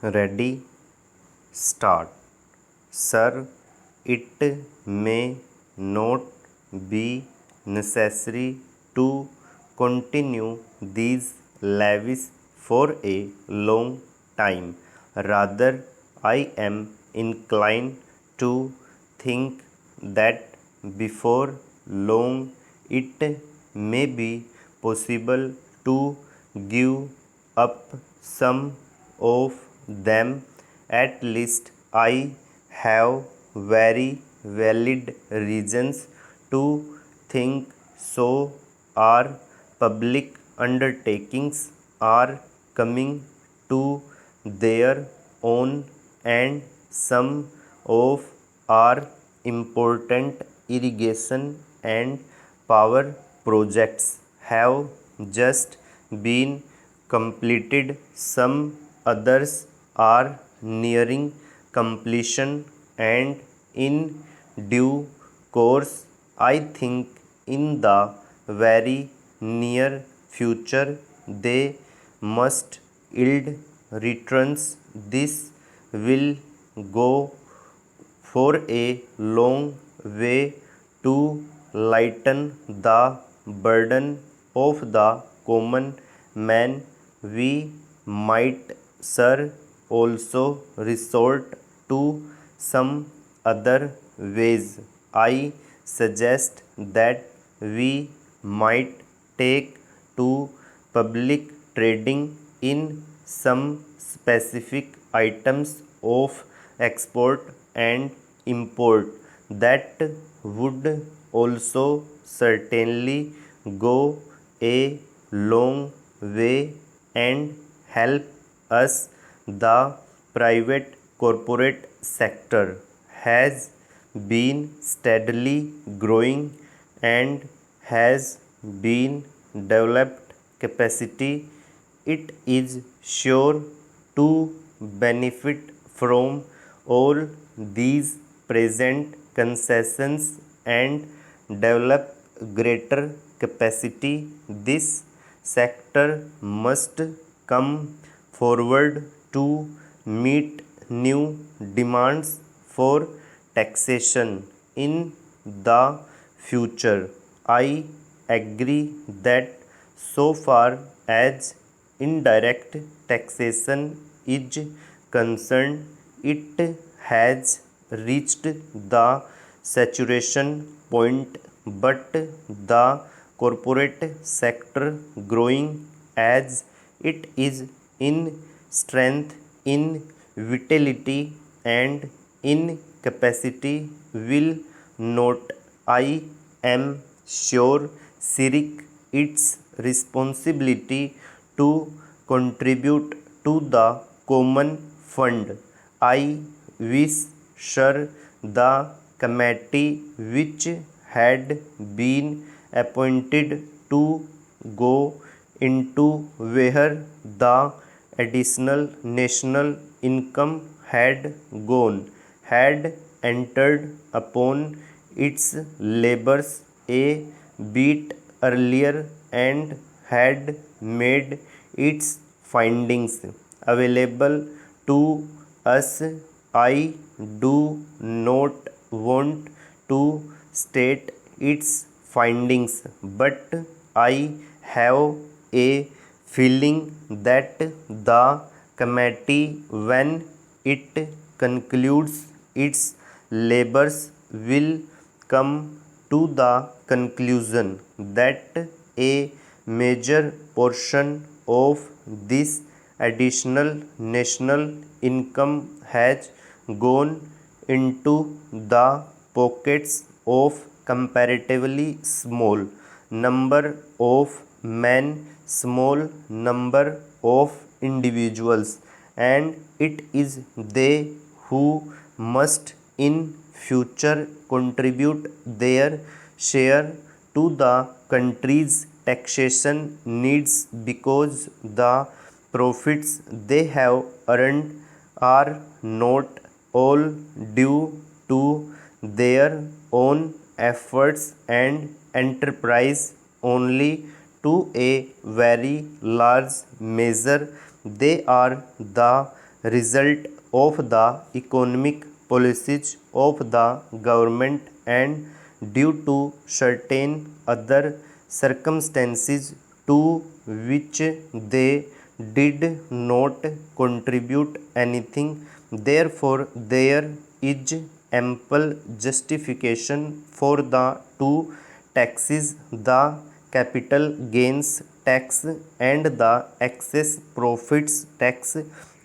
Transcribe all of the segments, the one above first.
Ready, start. Sir, it may not be necessary to continue these levies for a long time. Rather, I am inclined to think that before long it may be possible to give up some of them. At least I have very valid reasons to think so. Our public undertakings are coming to their own, and some of our important irrigation and power projects have just been completed. Some others are nearing completion, and in due course, I think in the very near future, they must yield returns. This will go for a long way to lighten the burden of the common man. We might, sir, also resort to some other ways. I suggest that we might take to public trading in some specific items of export and import. That would also certainly go a long way and help us. The private corporate sector has been steadily growing and has been developed capacity. It is sure to benefit from all these present concessions and develop greater capacity. This sector must come forward to meet new demands for taxation in the future. I agree that so far as indirect taxation is concerned, it has reached the saturation point, but the corporate sector, growing as it is in strength, in vitality, and in capacity, will not, I am sure, shirk its responsibility to contribute to the common fund. I wish, sir, the committee which had been appointed to go into where the additional national income had gone, had entered upon its labors a bit earlier and had made its findings available to us. I do not want to state its findings, but I have a feeling that the committee, when it concludes its labors, will come to the conclusion that a major portion of this additional national income has gone into the pockets of comparatively small number of men, small number of individuals, and it is they who must in future contribute their share to the country's taxation needs, because the profits they have earned are not all due to their own efforts and enterprise. Only to a very large measure they are the result of the economic policies of the government and due to certain other circumstances to which they did not contribute anything. Therefore, there is ample justification for the two taxes, the capital gains tax and the excess profits tax.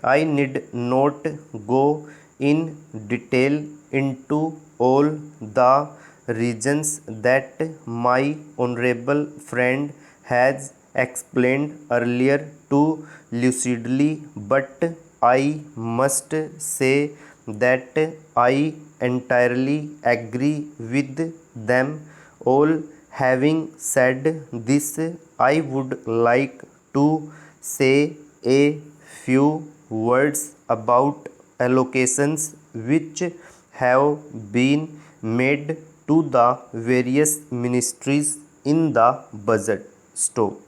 I need not go in detail into all the reasons that my honorable friend has explained earlier too lucidly, but I must say that I entirely agree with them all. Having said this, I would like to say a few words about allocations which have been made to the various ministries in the budget. Stop.